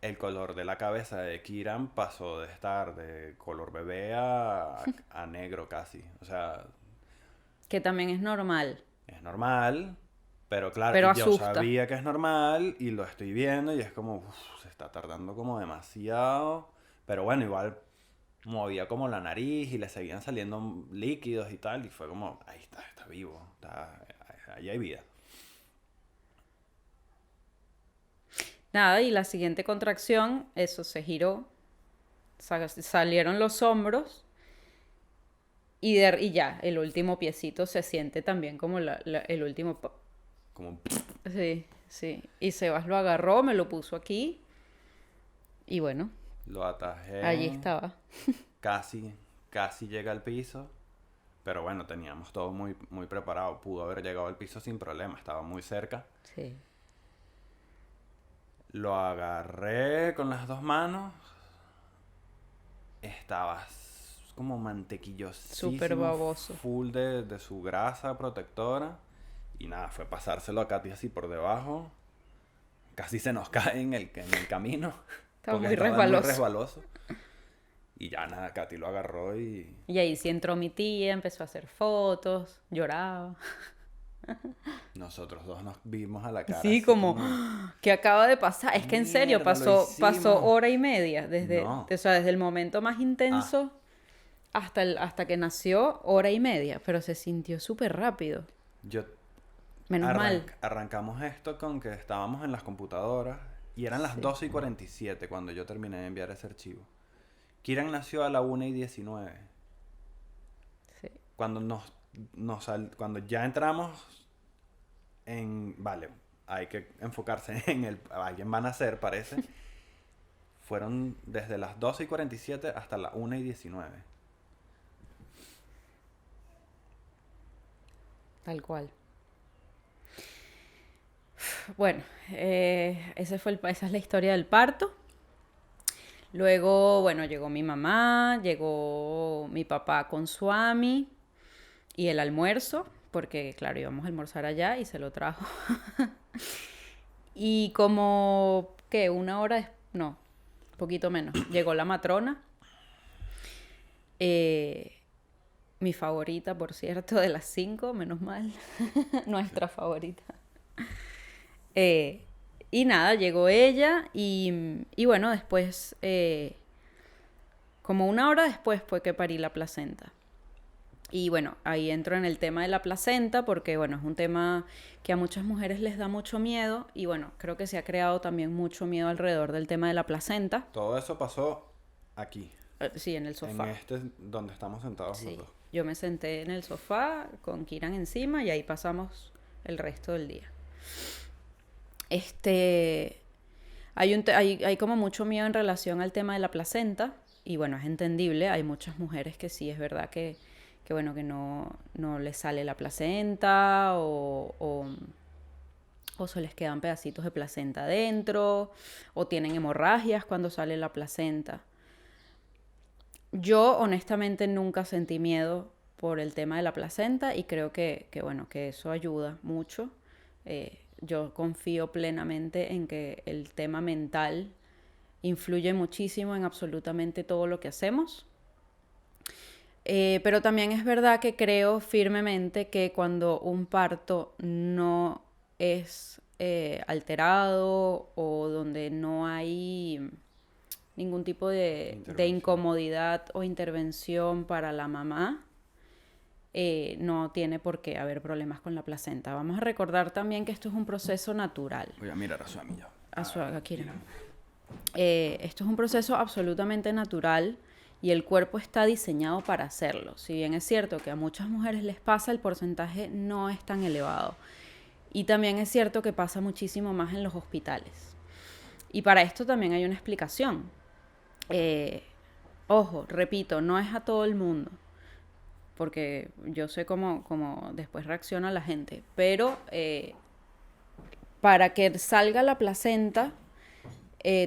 el color de la cabeza de Kiran pasó de estar de color bebé a negro casi. O sea, Que también es normal. es normal, pero claro, Pero yo asusta. sabía que es normal y lo estoy viendo y es como, se está tardando como demasiado. Pero bueno, igual movía como la nariz y le seguían saliendo líquidos y tal. Y fue como, ahí está vivo, ahí hay vida. Nada, y la siguiente contracción, eso se giró, salieron los hombros y ya, el último piecito se siente también como el último... Como Sí, sí. Y Sebas lo agarró, me lo puso aquí y bueno, lo allí atajé, estaba. casi llega al piso. Pero bueno, teníamos todo muy, muy preparado. Pudo haber llegado al piso sin problema, estaba muy cerca. Sí. Lo agarré con las dos manos. Estaba como Súper mantequillosísimo, baboso. full de su grasa protectora. Y nada, fue pasárselo a Katy así por debajo. Casi se nos cae en el camino. Estaba Porque muy estaba muy resbaloso. resbaloso. Y ya nada, Katy lo agarró y... Y ahí sí entró mi tía, empezó a hacer fotos, lloraba. Nosotros dos nos vimos a la cara Sí, así como, como... ¿qué acaba de pasar? Es que en serio, Mierda, lo pasó hicimos. hora y media, No. o sea, desde el momento más Ah, intenso hasta que nació, hora y media, pero se sintió súper rápido. yo Menos mal. arrancamos esto con que estábamos en las computadoras y eran las Sí, 12:47 cuando yo terminé de enviar ese archivo. Kiran nació a la 1:19. sí. Cuando cuando ya entramos vale, hay que enfocarse en alguien va a nacer, parece. Fueron desde las 12:47 hasta la 1:19. Tal cual. Bueno, esa es la historia del parto. Luego, bueno, llegó mi mamá, llegó mi papá con su ami y el almuerzo, porque claro, íbamos a almorzar allá y se lo trajo. Y como, ¿qué? Una hora, no, poquito menos, llegó la matrona, eh, mi favorita, por cierto, de las 5, menos mal, nuestra favorita. Eh, y nada, llegó ella y bueno, después, como una hora después fue que parí la placenta. Y bueno, ahí entro en el tema de la placenta porque bueno, es un tema que a muchas mujeres les da mucho miedo y bueno, creo que se ha creado también mucho miedo alrededor del tema de la placenta. Todo eso pasó aquí, Sí, en el en sofá. donde estamos sentados los Sí, dos. yo me senté en el sofá con Kiran encima y ahí pasamos el resto del día. Este, hay como mucho miedo en relación al tema de la placenta y bueno, es entendible, hay muchas mujeres que sí, es verdad que bueno, que no les sale la placenta o se les quedan pedacitos de placenta adentro o tienen hemorragias cuando sale la placenta. Yo honestamente nunca sentí miedo por el tema de la placenta y creo bueno, que eso ayuda mucho. Yo confío plenamente en que el tema mental influye muchísimo en absolutamente todo lo que hacemos. Pero también es verdad que creo firmemente que cuando un parto no es alterado o donde no hay ningún tipo de incomodidad o intervención para la mamá, no tiene por qué haber problemas con la placenta. Vamos a recordar también que esto es un proceso natural. Voy a mirar a su amigo. Esto es un proceso absolutamente natural y el cuerpo está diseñado para hacerlo. Si bien es cierto que a muchas mujeres les pasa, el porcentaje no es tan elevado. Y también es cierto que pasa muchísimo más en los hospitales. Y para esto también hay una explicación. Ojo, repito, no es a todo el mundo, porque yo sé cómo después reacciona la gente, pero para que salga la placenta,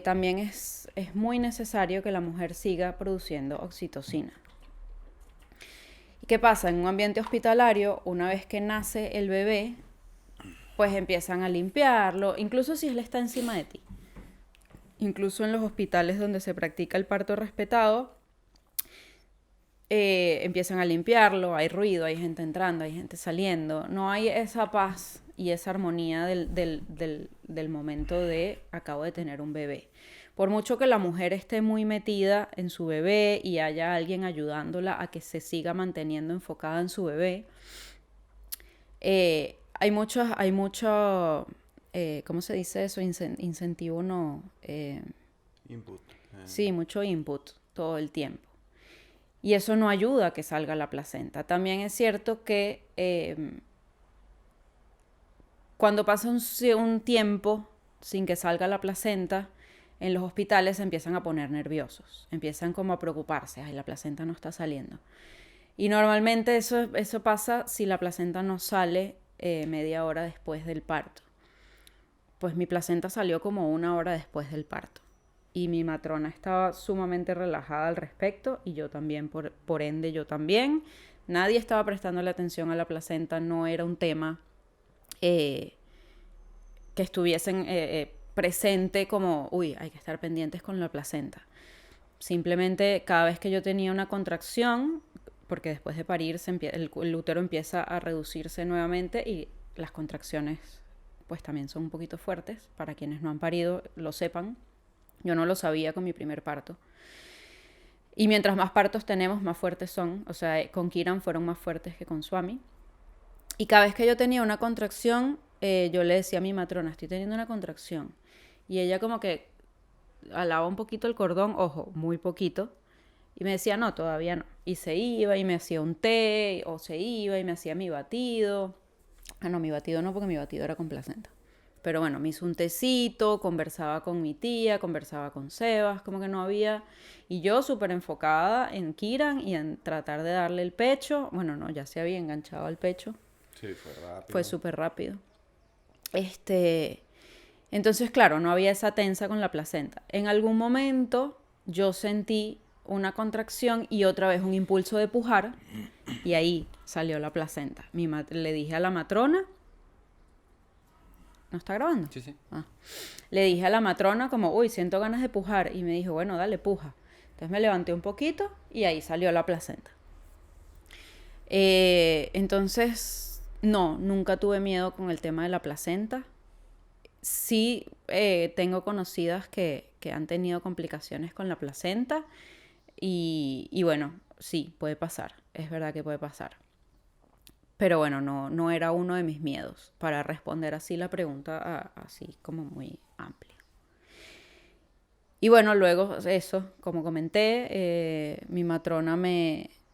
también es muy necesario que la mujer siga produciendo oxitocina. ¿Y qué pasa? En un ambiente hospitalario, una vez que nace el bebé, pues empiezan a limpiarlo, incluso si él está encima de ti. Incluso en los hospitales donde se practica el parto respetado, empiezan a limpiarlo, hay ruido, hay gente entrando, hay gente saliendo. No hay esa paz y esa armonía del momento de acabo de tener un bebé. Por mucho que la mujer esté muy metida en su bebé y haya alguien ayudándola a que se siga manteniendo enfocada en su bebé, hay mucho ¿cómo se dice eso? Incentivo no. Input. Sí, mucho input todo el tiempo. Y eso no ayuda a que salga la placenta. También es cierto que cuando pasa un tiempo sin que salga la placenta, en los hospitales se empiezan a poner nerviosos, empiezan como a preocuparse, ay, la placenta no está saliendo. Y normalmente eso pasa si la placenta no sale media hora después del parto. Pues mi placenta salió como 1 hora después del parto. Y mi matrona estaba sumamente relajada al respecto y yo también, por ende yo también. Nadie estaba prestando la atención a la placenta, no era un tema que estuviesen presente como, uy, hay que estar pendientes con la placenta. Simplemente cada vez que yo tenía una contracción, porque después de parir el útero empieza a reducirse nuevamente y las contracciones pues también son un poquito fuertes, para quienes no han parido lo sepan. Yo no lo sabía con mi primer parto. Y mientras más partos tenemos, más fuertes son. O sea, con Kiran fueron más fuertes que con Swami. Y cada vez que yo tenía una contracción, yo le decía a mi matrona, estoy teniendo una contracción. Y ella como que alaba un poquito el cordón, ojo, muy poquito. Y me decía, no, todavía no. Y se iba y me hacía un té, o se iba y me hacía mi batido. Ah, no, mi batido no, porque mi batido era con placenta. Pero bueno, me hizo un tecito, conversaba con mi tía, conversaba con Sebas, como que no había... Y yo súper enfocada en Kiran y en tratar de darle el pecho. Bueno, no, ya se había enganchado al pecho. Sí, fue rápido. Fue súper rápido. Entonces, claro, no había esa tensa con la placenta. En algún momento yo sentí una contracción y otra vez un impulso de pujar y ahí salió la placenta. Le dije a la matrona... ¿No está grabando? Sí, sí. Ah. Le dije a la matrona como, uy, siento ganas de pujar. Y me dijo, bueno, dale, puja. Entonces me levanté un poquito y ahí salió la placenta. Entonces, no, nunca tuve miedo con el tema de la placenta. Sí, tengo conocidas que han tenido complicaciones con la placenta. Y bueno, sí, puede pasar. Es verdad que puede pasar. Pero bueno, no era uno de mis miedos para responder así la pregunta así como muy amplia. Y bueno, luego eso, como comenté, mi matrona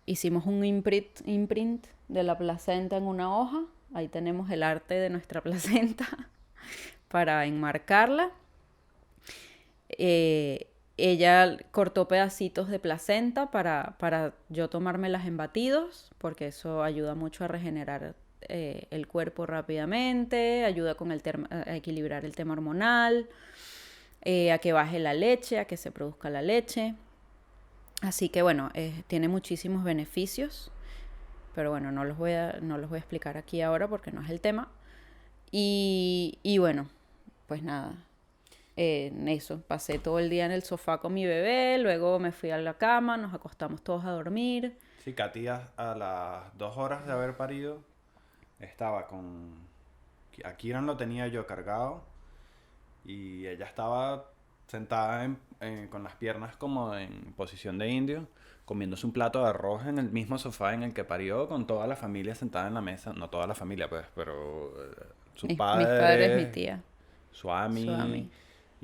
hicimos un imprint de la placenta en una hoja. Ahí tenemos el arte de nuestra placenta para enmarcarla. Ella cortó pedacitos de placenta para yo tomármelas en batidos, porque eso ayuda mucho a regenerar el cuerpo rápidamente, ayuda con a equilibrar el tema hormonal, a que baje la leche, a que se produzca la leche. Así que bueno, tiene muchísimos beneficios, pero bueno, no los voy a explicar aquí ahora porque no es el tema. Y bueno, pues nada. Eso, pasé todo el día en el sofá con mi bebé, luego me fui a la cama, nos acostamos todos a dormir. Sí, Katy a las 2 horas de haber parido estaba con... A Kiran lo tenía yo cargado y ella estaba sentada con las piernas como en posición de indio, comiéndose un plato de arroz en el mismo sofá en el que parió, con toda la familia sentada en la mesa. No toda la familia, pues, pero sus Mis padres, padres, mi tía, Swami, Swami.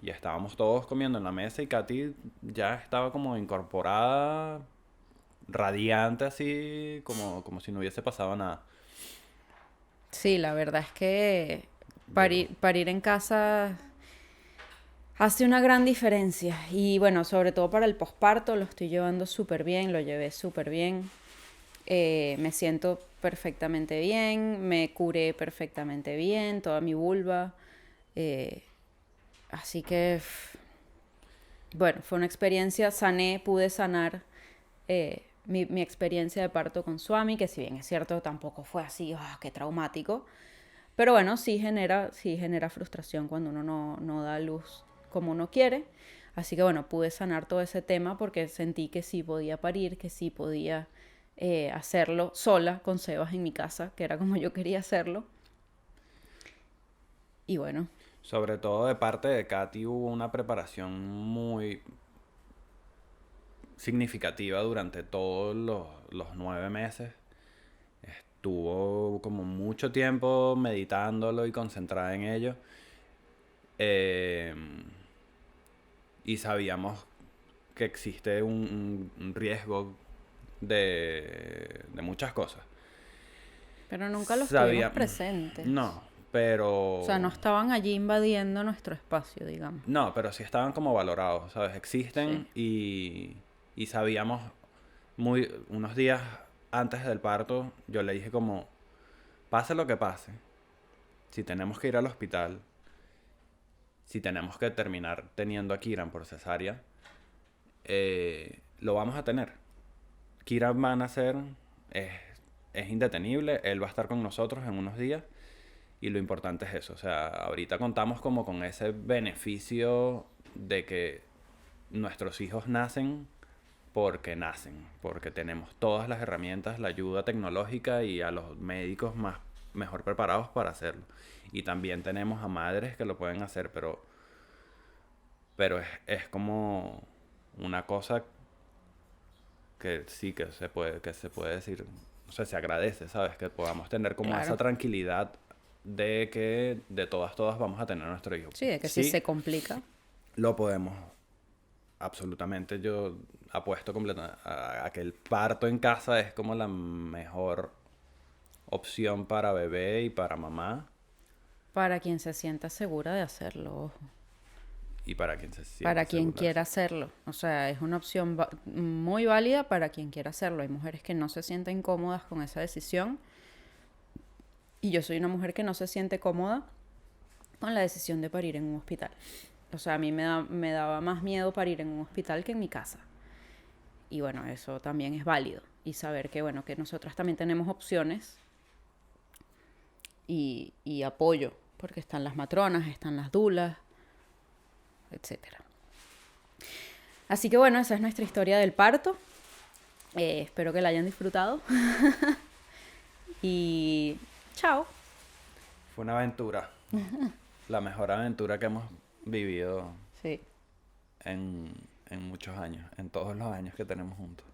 y estábamos todos comiendo en la mesa y Katy ya estaba como incorporada, radiante así, como si no hubiese pasado nada. Sí, la verdad es que Llegó. parir en casa hace una gran diferencia. Y bueno, sobre todo para el posparto lo estoy llevando súper bien, lo llevé súper bien. Me siento perfectamente bien, me curé perfectamente bien, toda mi vulva. Así que, bueno, fue una experiencia, pude sanar mi experiencia de parto con Swami, que si bien es cierto, tampoco fue así, qué traumático. Pero bueno, sí genera frustración cuando uno no da luz como uno quiere. Así que bueno, pude sanar todo ese tema porque sentí que sí podía parir, que sí podía hacerlo sola con Sebas en mi casa, que era como yo quería hacerlo. Y bueno, Sobre todo de parte de Katy hubo una preparación muy significativa durante todos los 9 meses. Estuvo como mucho tiempo meditándolo y concentrada en ello. Eh, y sabíamos que existe un riesgo de muchas cosas. Pero nunca los tuvimos Sabía, presentes. no, pero... O sea, no estaban allí invadiendo nuestro espacio, digamos. No, pero sí estaban como valorados, ¿sabes? Sí. Existen y sabíamos unos días antes del parto, yo le dije como, pase lo que pase, si tenemos que ir al hospital, si tenemos que terminar teniendo a Kiran por cesárea, lo vamos a tener. Kiran va a nacer, es, es indetenible, él va a estar con nosotros en unos días. Y lo importante es eso, o sea, ahorita contamos como con ese beneficio de que nuestros hijos nacen porque tenemos todas las herramientas, la ayuda tecnológica y a los médicos mejor preparados para hacerlo. Y también tenemos a madres que lo pueden hacer, pero es como una cosa que sí que se puede decir, o sea, se agradece, ¿sabes? Que podamos tener como esa Claro. tranquilidad de que de todas vamos a tener nuestro hijo. Sí, de que si Sí, se complica. lo podemos. Absolutamente, yo apuesto completamente a que el parto en casa es como la mejor opción para bebé y para mamá Para quien se sienta segura de hacerlo, ojo. y para quien se sienta Para quien segura. quiera hacerlo. O sea, es una opción muy válida para quien quiera hacerlo. Hay mujeres que no se sienten cómodas con esa decisión. Y yo soy una mujer que no se siente cómoda con la decisión de parir en un hospital. O sea, a mí me daba más miedo parir en un hospital que en mi casa. Y bueno, eso también es válido. Y saber que, bueno, que nosotras también tenemos opciones y apoyo. Porque están las matronas, están las dulas, etcétera. Así que bueno, esa es nuestra historia del parto. Espero que la hayan disfrutado. Y chao. Fue una aventura, la mejor aventura que hemos vivido Sí. en muchos años, en todos los años que tenemos juntos.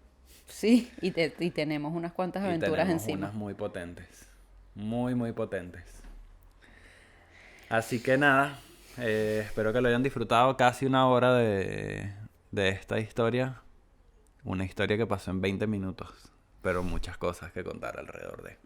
Sí, y tenemos unas cuantas Y aventuras tenemos encima. unas muy potentes, muy potentes. Así que nada, espero que lo hayan disfrutado. Casi una hora de esta historia. Una historia que pasó en 20 minutos, pero muchas cosas que contar alrededor de.